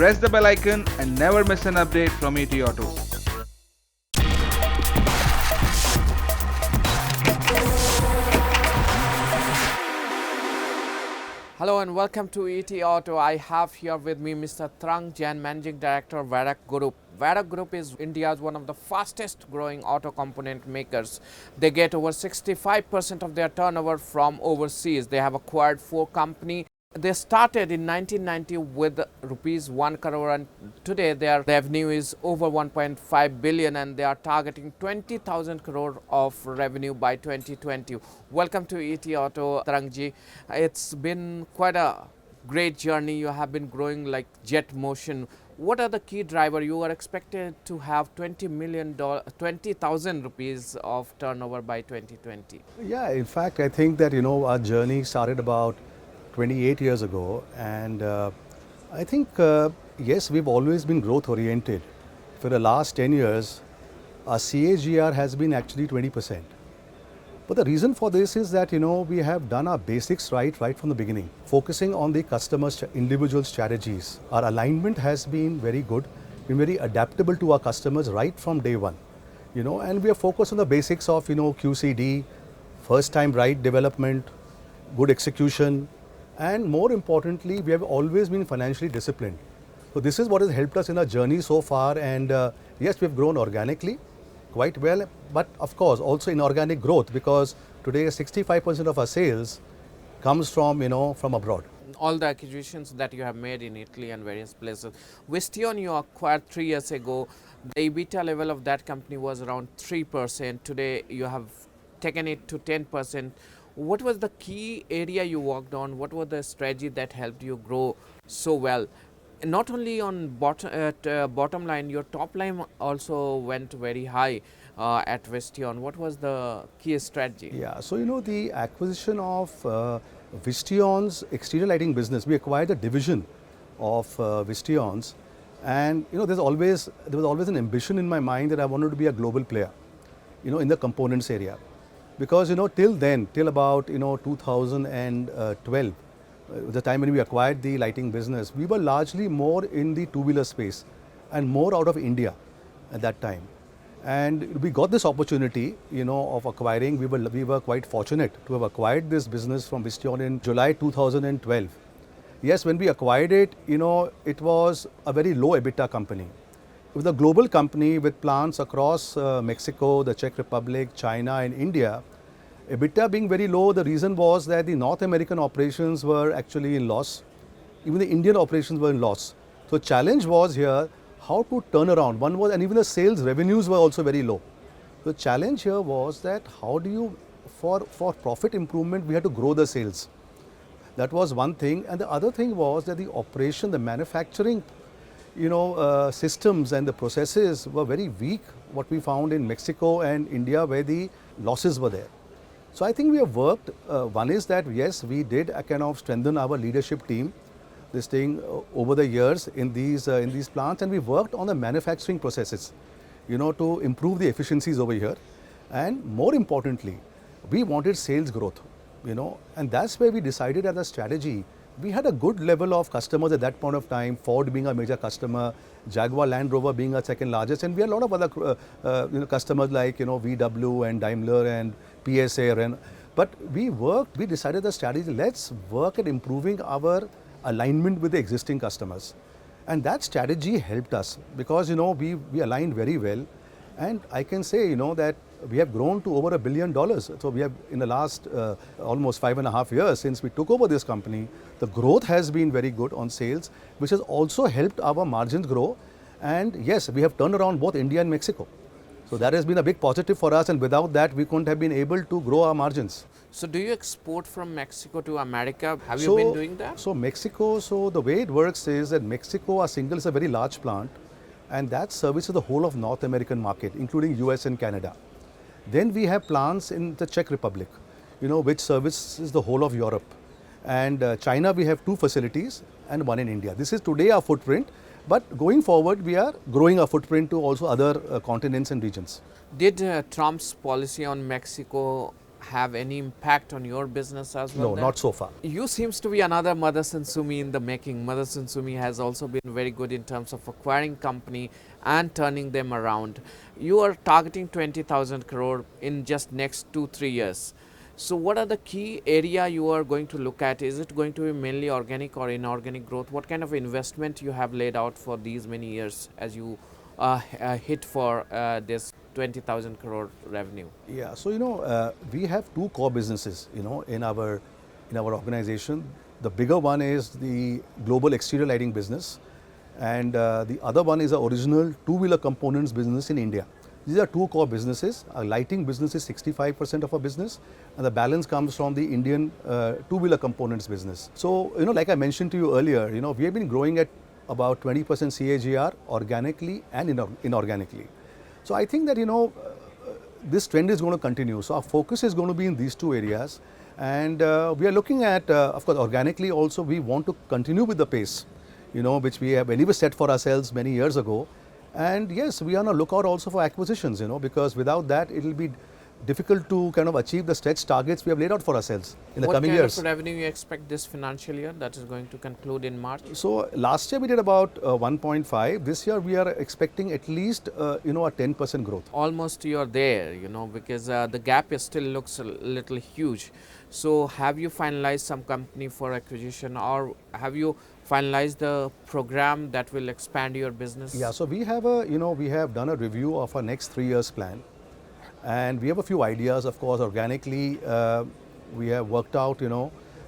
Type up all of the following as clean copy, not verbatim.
press the bell icon and never miss an update from ETAuto. Hello and welcome to ETAuto. I have here with me Mr. Tarang Jain, Managing Director of Varroc Group. Varroc Group is India's one of the fastest growing auto component makers. They get over 65% of their turnover from overseas. They have acquired 4 companies. They started in 1990 with rupees 1 crore and today their revenue is over 1.5 billion and they are targeting 20,000 crore of revenue by 2020. Welcome to ETAuto, Tarang ji. It's been quite a great journey. You have been growing like jet motion. What are the key drivers? You are expected to have $20,000 rupees of turnover by 2020. Yeah, in fact, I think that, our journey started about 28 years ago, and I think, yes, we've always been growth oriented. For the last 10 years, our CAGR has been actually 20%. But the reason for this is that, we have done our basics right from the beginning, focusing on the customer's individual strategies. Our alignment has been very good, been very adaptable to our customers right from day one, and we are focused on the basics of, QCD, first time right development, good execution, and more importantly, we have always been financially disciplined. So this is what has helped us in our journey so far, and yes, we have grown organically quite well, but of course also inorganic growth, because today 65% of our sales comes from, from abroad. All the acquisitions that you have made in Italy and various places. Visteon you acquired 3 years ago. The EBIDTA level of that company was around 3%. Today you have taken it to 10%. What was the key area you worked on? What was the strategy that helped you grow so well? Not only on bottom line, your top line also went very high at Visteon. What was the key strategy? Yeah, so the acquisition of Visteon's exterior lighting business, we acquired a division of Visteon's, and there was always an ambition in my mind that I wanted to be a global player, in the components area. Because till about 2012, the time when we acquired the lighting business, we were largely more in the two-wheeler space and more out of India at that time. And we got this opportunity, of acquiring. We were quite fortunate to have acquired this business from Visteon in July 2012. Yes, when we acquired it, it was a very low EBITDA company. It was a global company with plants across Mexico, the Czech Republic, China and India. EBITDA being very low, the reason was that the North American operations were actually in loss. Even the Indian operations were in loss. So challenge was here how to turn around. One was, and even the sales revenues were also very low. The challenge here was that how do you, for profit improvement, we had to grow the sales. That was one thing. And the other thing was that the operation, the manufacturing systems and the processes were very weak, what we found in Mexico and India, where the losses were there. So I think we have worked, one is that yes, we did kind of strengthen our leadership team, this thing over the years in these plants, and we worked on the manufacturing processes, to improve the efficiencies over here. And more importantly, we wanted sales growth, and that's where we decided as a strategy. We had a good level of customers at that point of time, Ford being a major customer, Jaguar Land Rover being our second largest, and we had a lot of other customers like VW and Daimler and PSA. But we decided the strategy, let's work at improving our alignment with the existing customers. And that strategy helped us because we aligned very well. And I can say that we have grown to over $1 billion. So we have, in the last almost 5.5 years since we took over this company, the growth has been very good on sales, which has also helped our margins grow. And yes, we have turned around both India and Mexico. So that has been a big positive for us, and without that we couldn't have been able to grow our margins. So do you export from Mexico to America? Have you been doing that? So Mexico, the way it works is that Mexico, our single is a very large plant, and that services the whole of North American market, including US and Canada. Then we have plants in the Czech Republic, which services the whole of Europe. And China, we have 2 facilities and 1 in India. This is today our footprint, but going forward, we are growing our footprint to also other continents and regions. Did Trump's policy on Mexico have any impact on your business as well? No, there? not so far. You seems to be another Motherson Sumi in the making. Motherson Sumi has also been very good in terms of acquiring company and turning them around. You are targeting 20,000 crore in just next 2-3 years. So what are the key area you are going to look at? Is it going to be mainly organic or inorganic growth? What kind of investment you have laid out for these many years as you hit for this 20,000 crore revenue? Yeah, so we have two core businesses, in our organization. The bigger one is the global exterior lighting business, and the other one is the original two-wheeler components business in India. These are two core businesses. Our lighting business is 65% of our business, and the balance comes from the Indian two-wheeler components business. So, like I mentioned to you earlier, we have been growing at about 20% CAGR organically and inorganically. So I think that, this trend is going to continue. So our focus is going to be in these two areas. And we are looking at, of course, organically also, we want to continue with the pace, which we have anyway set for ourselves many years ago. And yes, we are on a lookout also for acquisitions, because without that, it will be difficult to kind of achieve the stretch targets we have laid out for ourselves in the coming years. What kind of revenue you expect this financial year that is going to conclude in March? So last year we did about 1.5. This year we are expecting at least a 10% growth. Almost you're there, because the gap is still looks a little huge. So have you finalized some company for acquisition, or have you finalized the program that will expand your business? Yeah, so we have we have done a review of our next 3 years plan. And we have a few ideas, of course, organically. We have worked out,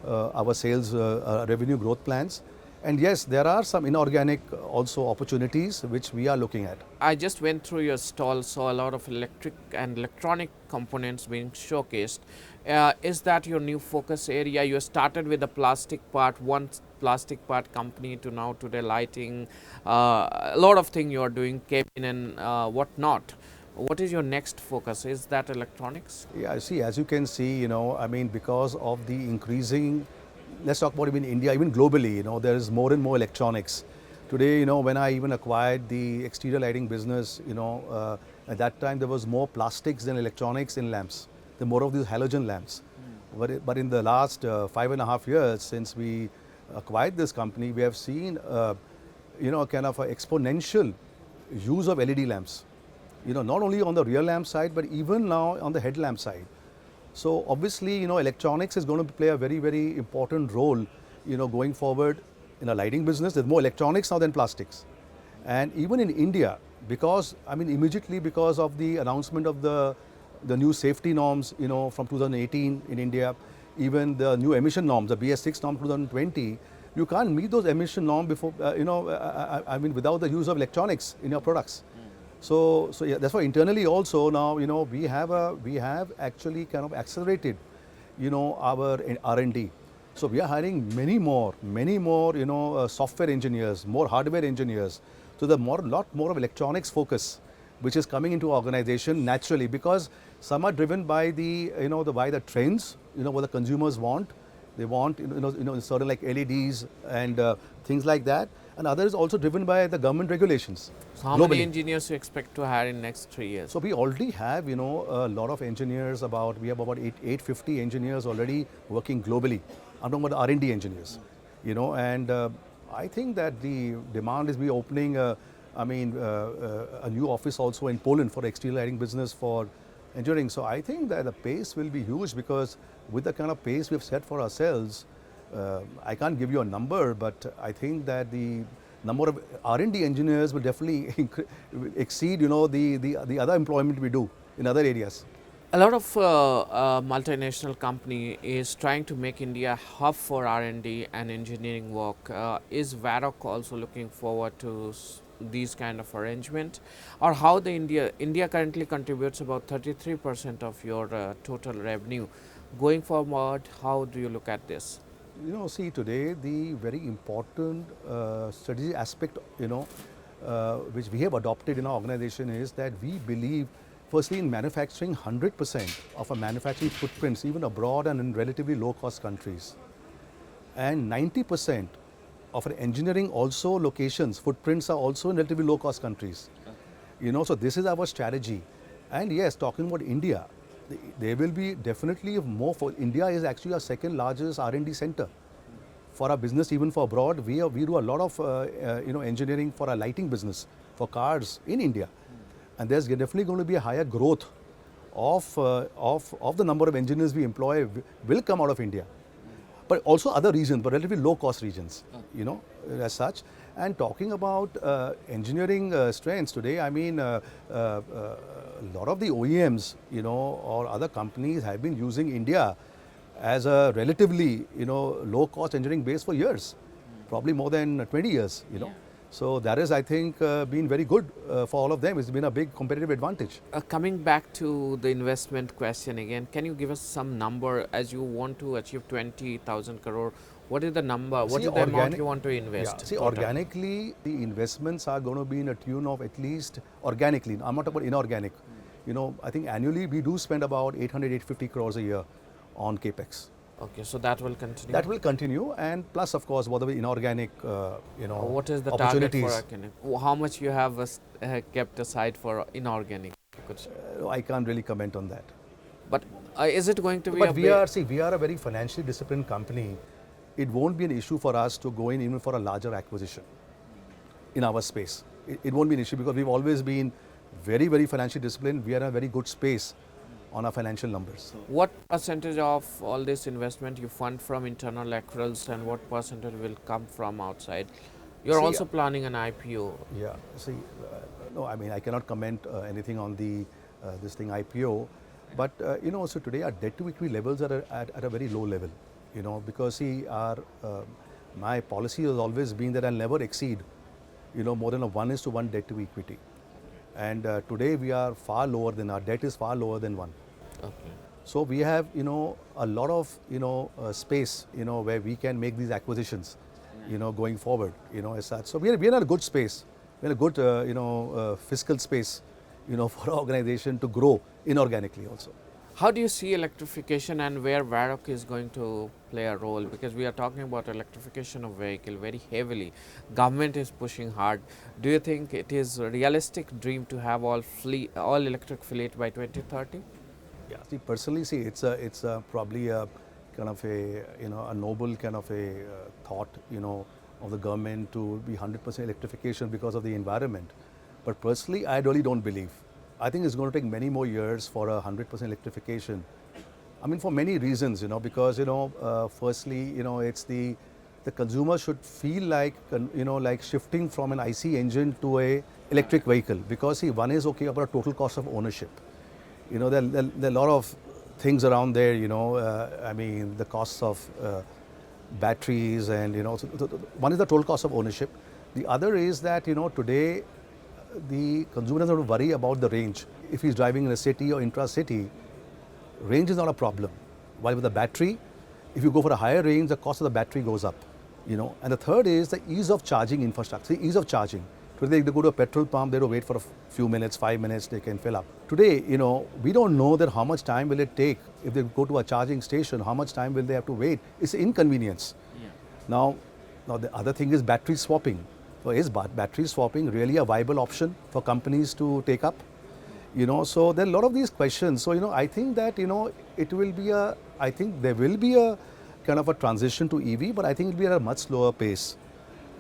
our sales revenue growth plans. And yes, there are some inorganic also opportunities which we are looking at. I just went through your stall, saw a lot of electric and electronic components being showcased. Is that your new focus area? You started with the plastic part, one plastic part company, to now today lighting, a lot of things you are doing, cabin and whatnot. What is your next focus? Is that electronics? Yeah, see, as you can see, because of the increasing, let's talk about even India, even globally, there is more and more electronics. Today, when I even acquired the exterior lighting business, at that time there was more plastics than electronics in lamps. There were more of these halogen lamps. But in the last 5.5 years since we acquired this company, we have seen, kind of an exponential use of LED lamps. Not only on the rear lamp side, but even now on the headlamp side. So obviously, electronics is going to play a very, very important role, going forward in a lighting business. There's more electronics now than plastics. And even in India, because, immediately because of the announcement of the new safety norms, from 2018 in India, even the new emission norms, the BS6 norm 2020, you can't meet those emission norms before, without the use of electronics in your products. So yeah, that's why internally also now, we have actually kind of accelerated, our R&D. So we are hiring many more, software engineers, more hardware engineers. So there's lot more of electronics focus, which is coming into our organization naturally, because some are driven by the, by the trends, what the consumers want. They want, certain like LEDs and things like that. And others also driven by the government regulations. So how globally. many engineers you expect to hire in next 3 years? So we already have, a lot of engineers. We have about 850 engineers already working globally. I'm talking about R&D engineers, and I think that the demand is opening. A new office also in Poland for exterior lighting business for engineering. So I think that the pace will be huge, because with the kind of pace we've set for ourselves, I can't give you a number, but I think that the number of R&D engineers will definitely exceed, the other employment we do in other areas. A lot of multinational company is trying to make India a hub for R&D and engineering work. Is Varroc also looking forward to these kind of arrangement, or how the India currently contributes about 33% of your total revenue? Going forward, how do you look at this? See, today the very important strategic aspect, which we have adopted in our organization is that we believe, firstly, in manufacturing 100% of our manufacturing footprints, even abroad and in relatively low-cost countries, and 90% of our engineering also locations, footprints are also in relatively low-cost countries. So this is our strategy. And yes, talking about India, there will be definitely more. For India is actually our second largest R&D center for our business. Even for abroad, we do a lot of engineering for our lighting business for cars in India, and there's definitely going to be a higher growth of the number of engineers we employ will come out of India, but also other regions, but relatively low cost regions, as such. And talking about engineering strengths today, I mean, a lot of the OEMs, or other companies have been using India as a relatively, low cost engineering base for years, probably more than 20 years, So that is, I think, been very good for all of them. It's been a big competitive advantage. Coming back to the investment question again, can you give us some number as you want to achieve 20,000 crore? What is the number? What is the amount you want to invest? Yeah, see, organically, the investments are going to be in a tune of at least organically. I'm not talking about inorganic. I think annually we do spend about 800, 850 crores a year on capex. Okay, so that will continue? That will continue, and plus, of course, whatever inorganic, what is the target for organic? How much you have kept aside for inorganic? I can't really comment on that. But is it going to be But we are a very financially disciplined company. It won't be an issue for us to go in even for a larger acquisition in our space. It won't be an issue because we've always been very, very financially disciplined. We are in a very good space on our financial numbers. What percentage of all this investment you fund from internal accruals and what percentage will come from outside? You're also planning an IPO. Yeah, no, I mean, I cannot comment anything on the this thing IPO, but so today our debt to equity levels are at a very low level, because my policy has always been that I'll never exceed, more than a 1:1 debt to equity. And today we are far lower than, our debt is far lower than 1. Okay. So we have, a lot of, space, where we can make these acquisitions, going forward, as such. So we are in a good space. We're in a good, fiscal space, for our organization to grow inorganically also. How do you see electrification and where Varroc is going to play a role? Because we are talking about electrification of vehicle very heavily. Government is pushing hard. Do you think it is a realistic dream to have all electric fleet by 2030? Yeah, personally, it's probably a kind of a noble kind of a thought, of the government to be 100% electrification because of the environment. But personally, I really don't believe. I think it's going to take many more years for 100% electrification. I mean, for many reasons, because, firstly, it's the consumer should feel like, like shifting from an IC engine to a electric vehicle. Because, one is okay about total cost of ownership. There are a lot of things around there, I mean, the costs of batteries and, so one is the total cost of ownership. The other is that, today, the consumer doesn't have to worry about the range. If he's driving in a city or intra-city, range is not a problem. While with the battery, if you go for a higher range, the cost of the battery goes up. And the third is the ease of charging infrastructure, the ease of charging. Today they go to a petrol pump, they have to wait for a few minutes, 5 minutes, they can fill up. Today, we don't know that how much time will it take if they go to a charging station, how much time will they have to wait. It's an inconvenience. Yeah. Now the other thing is battery swapping. So is battery swapping really a viable option for companies to take up? So there are a lot of these questions. So, I think that, it will be I think there will be a kind of a transition to EV, but I think it will be at a much slower pace.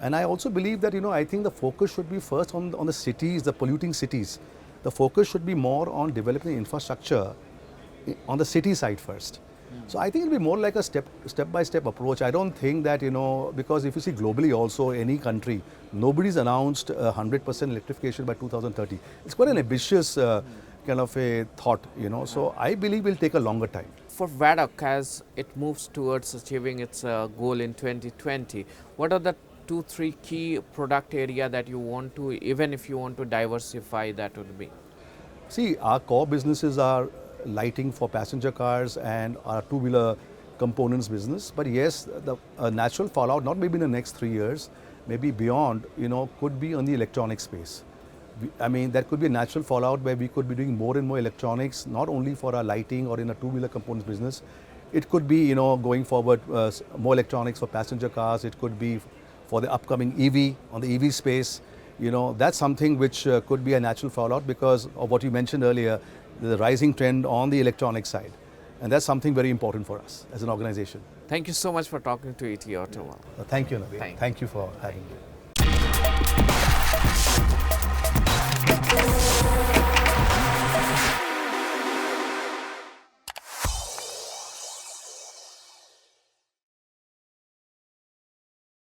And I also believe that, I think the focus should be first on the cities, the polluting cities. The focus should be more on developing infrastructure on the city side first. So I think it will be more like a step-by-step approach. I don't think that, because if you see globally also, any country, nobody's announced 100% electrification by 2030. It's quite an ambitious kind of a thought, So I believe it will take a longer time. For Varroc, as it moves towards achieving its goal in 2020, what are the 2-3 key product area that you want to, even if you want to diversify, that would be? See, our core businesses are lighting for passenger cars and our two-wheeler components business. But yes, the natural fallout, not maybe in the next 3 years, maybe beyond, could be on the electronic space. I mean, that could be a natural fallout where we could be doing more and more electronics, not only for our lighting or in a two-wheeler components business. It could be, going forward, more electronics for passenger cars. It could be for the upcoming EV, on the EV space. That's something which could be a natural fallout because of what you mentioned earlier, There's a rising trend on the electronic side. And that's something very important for us as an organization. Thank you so much for talking to ETAuto. Thank you, Nabeel. Thank you. Thank you for having me.